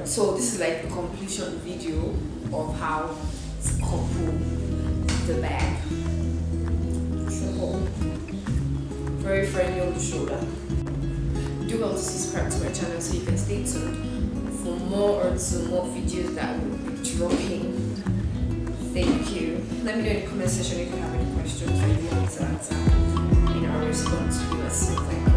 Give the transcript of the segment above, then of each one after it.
Alright, so this is like a completion video of how to couple the bag. Simple, very friendly on the shoulder. Do well to subscribe to my channel so you can stay tuned for more videos that will be dropping. Thank you. Let me know in the comment section if you have any questions or you want to answer in our response to you. So thank you.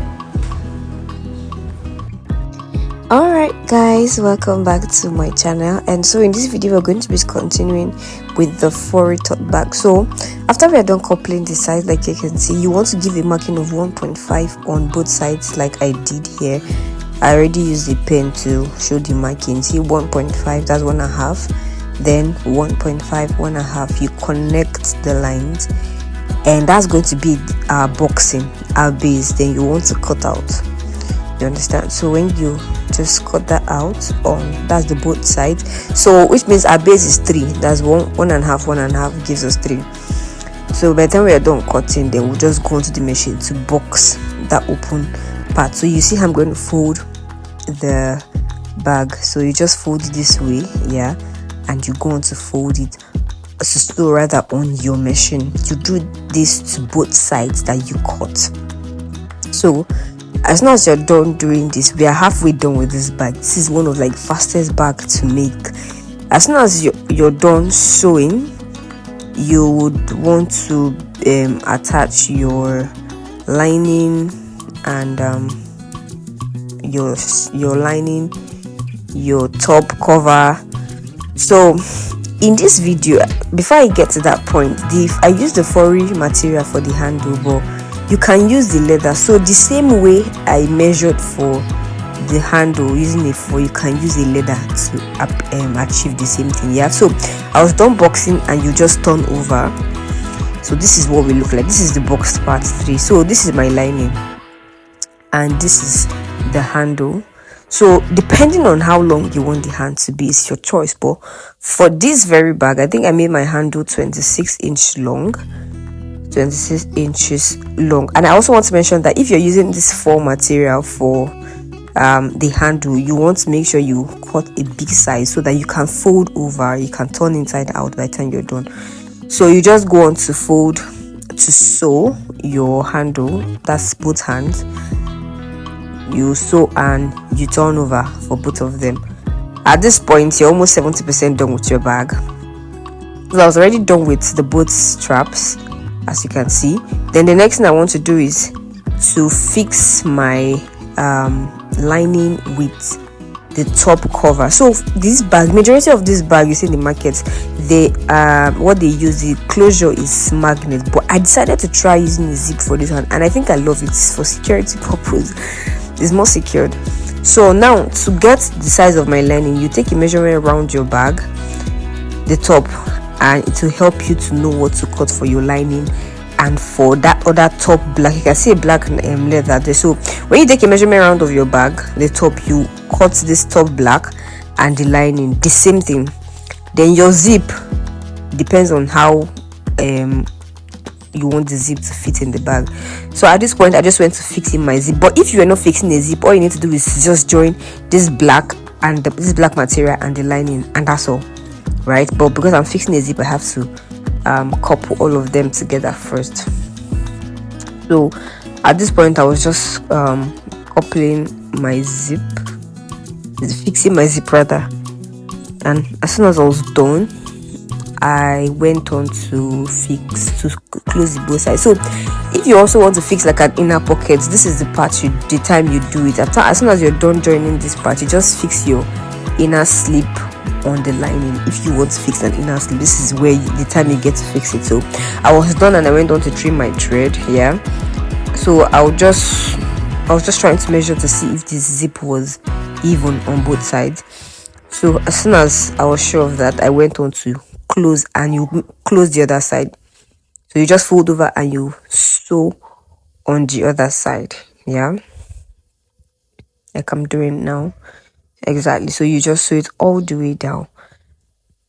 Alright guys, welcome back to my channel. And so in this video we're going to be continuing with the furry tote bag. So after we are done coupling the sides, like you can see, you want to give a marking of 1.5 on both sides like I did here. I already used the pen to show the marking. See, 1.5, that's 1.5, then 1.5, 1.5. You connect the lines, and that's going to be our boxing, our base. Then you want to cut out, you understand? So when you just cut that out on, that's the both sides, so which means our base is 3, that's 1.5 gives us 3. So by the time we are done cutting, then we'll just go into the machine to box that open part. So you see how I'm going to fold the bag. So you just fold it this way, yeah, and you go on to fold it so rather on your machine. You do this to both sides that you cut. So as soon as you're done doing this, we are halfway done with this bag. This is one of like fastest bag to make. As soon as you're done sewing, you would want to attach your lining and your lining, your top cover. So in this video, before I get to that point, I use the furry material for the handle, but you can use the leather. So the same way I measured for the handle using a faux, you can use a leather to achieve the same thing. Yeah, so I was done boxing and you just turn over. So this is what we look like. This is the boxed part 3. So this is my lining and this is the handle. So depending on how long you want the hand to be, it's your choice. But for this very bag, I think I made my handle 26 inches long. And I also want to mention that if you're using this faux material for the handle, you want to make sure you cut a big size so that you can fold over, you can turn inside out by the time you're done. So you just go on to fold to sew your handle, that's both hands. You sew and you turn over for both of them. At this point, you're almost 70% done with your bag. So I was already done with the both straps, as you can see. Then the next thing I want to do is to fix my lining with the top cover. So this bag, majority of this bag you see in the market, they what they use, the closure is magnet, but I decided to try using a zip for this one, and I think I love it for security purpose. It's more secured. So now to get the size of my lining, you take a measurement around your bag, the top, and it will help you to know what to cut for your lining and for that other top black. You can see a black leather there. So when you take a measurement round of your bag, the top, you cut this top black and the lining the same thing. Then your zip depends on how you want the zip to fit in the bag. So at this point I just went to fix in my zip, but if you are not fixing a zip, all you need to do is just join this black and this black material and the lining, and that's all, right? But because I'm fixing a zip, I have to couple all of them together first. So at this point I was just coupling my zip, fixing my zip rather, and as soon as I was done, I went on to close the both sides. So if you also want to fix like an inner pocket, this is the part the time you do it. As soon as you're done joining this part, you just fix your inner slip on the lining. If you want to fix an inner slip, this is where the time you get to fix it. So I was done and I went on to trim my thread. Yeah, so I was just trying to measure to see if this zip was even on both sides. So as soon as I was sure of that, I went on to close, and you close the other side. So you just fold over and you sew on the other side. Yeah, like I'm doing now. Exactly. So you just sew it all the way down,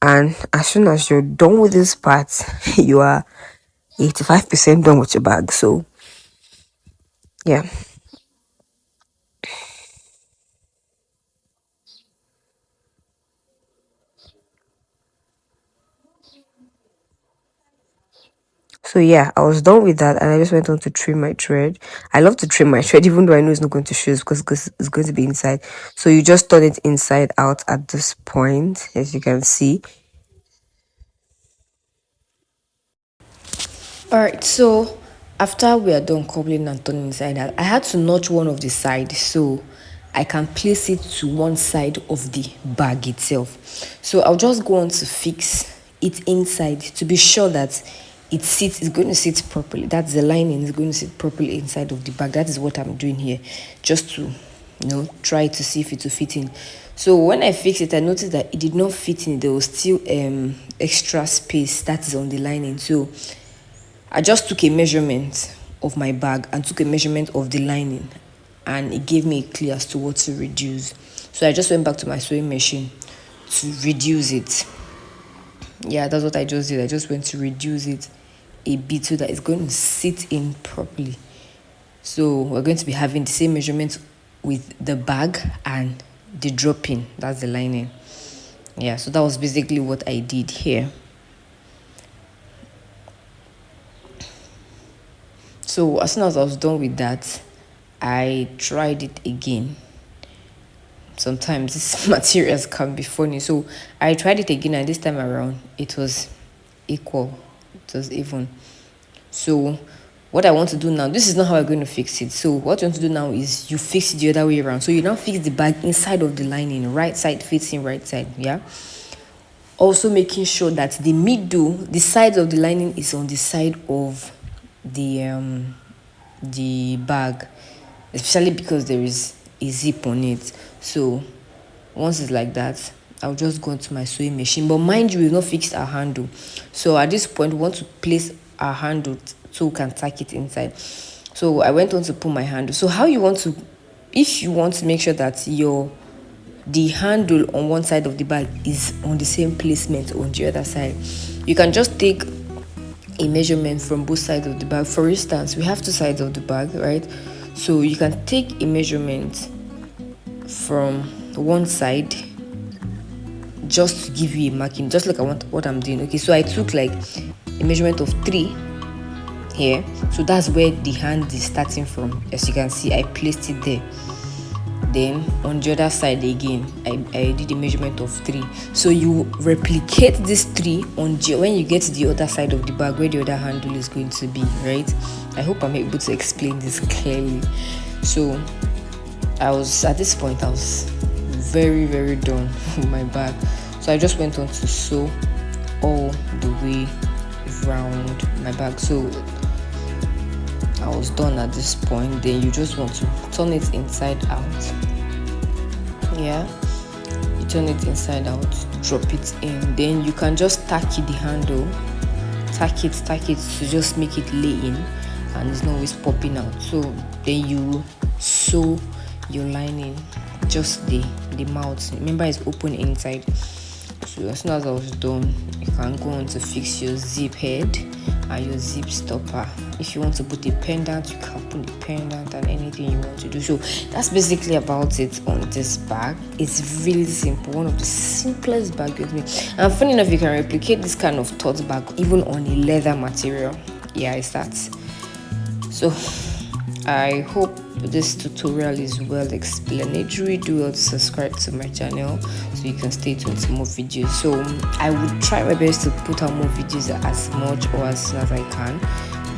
and as soon as you're done with this part, you are 85% done with your bag. So yeah. So yeah, I was done with that, and I just went on to trim my thread. I love to trim my thread even though I know it's not going to show because it's going to be inside. So you just turn it inside out at this point, as you can see. All right, so after we are done cobbling and turning inside out, I had to notch one of the sides so I can place it to one side of the bag itself. So I'll just go on to fix it inside to be sure that it's going to sit properly. That's the lining is going to sit properly inside of the bag. That is what I'm doing here, just to try to see if it will fit in. So when I fixed it, I noticed that it did not fit in. There was still extra space that is on the lining. So I just took a measurement of my bag and took a measurement of the lining, and it gave me a clue as to what to reduce. So I just went back to my sewing machine to reduce it. Yeah, that's what I just did. I just went to reduce it a bit so that it's going to sit in properly. So we're going to be having the same measurement with the bag and the dropping. That's the lining. Yeah, so that was basically what I did here. So as soon as I was done with that, I tried it again. Sometimes these materials can be funny. So I tried it again, and this time around it was equal. It was even. So what I want to do now, this is not how I'm going to fix it. So what you want to do now is you fix it the other way around. So you now fix the bag inside of the lining. Right side fits in right side. Yeah. Also making sure that the middle, the sides of the lining is on the side of the bag, especially because there is a zip on it. So once it's like that, I'll just go into my sewing machine. But mind you, we've not fixed our handle. So at this point, we want to place our handle so we can tack it inside. So I went on to put my handle. So how you want to, if you want to make sure that the handle on one side of the bag is on the same placement on the other side, you can just take a measurement from both sides of the bag. For instance, we have two sides of the bag, right? So you can take a measurement from one side just to give you a marking, just like I want what I'm doing. Okay, so I took like a measurement of 3 here. So that's where the hand is starting from. As you can see, I placed it there. Then on the other side again, I did a measurement of 3. So you replicate this 3 on when you get to the other side of the bag where the other handle is going to be, right? I hope I'm able to explain this clearly. So I was at this point, I was very, very done with my bag. So I just went on to sew all the way around my bag. So I was done at this point. Then you just want to turn it inside out. Yeah, you turn it inside out, drop it in. Then you can just tack the handle, tack it to just make it lay in, and it's not always popping out. So then you sew your lining, just the mouth. Remember, it's open inside. So as soon as I was done, you can go on to fix your zip head and your zip stopper. If you want to put a pendant, you can put a pendant and anything you want to do. So that's basically about it on this bag. It's really simple, one of the simplest bags with me. And funny enough, you can replicate this kind of tote bag even on a leather material. Yeah, it's that. So I hope this tutorial is well explanatory. Do well to subscribe to my channel so you can stay tuned to more videos. So I would try my best to put out more videos as much or as soon as I can,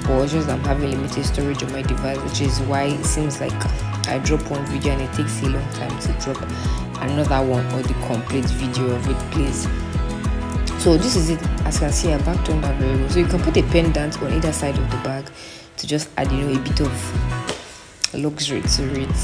but just I'm having limited storage on my device, which is why it seems like I drop one video and it takes a long time to drop another one or the complete video of it, please. So this is it. As you can see, I backed on that very well. So you can put a pendant on either side of the bag to just add, a bit of luxury to it.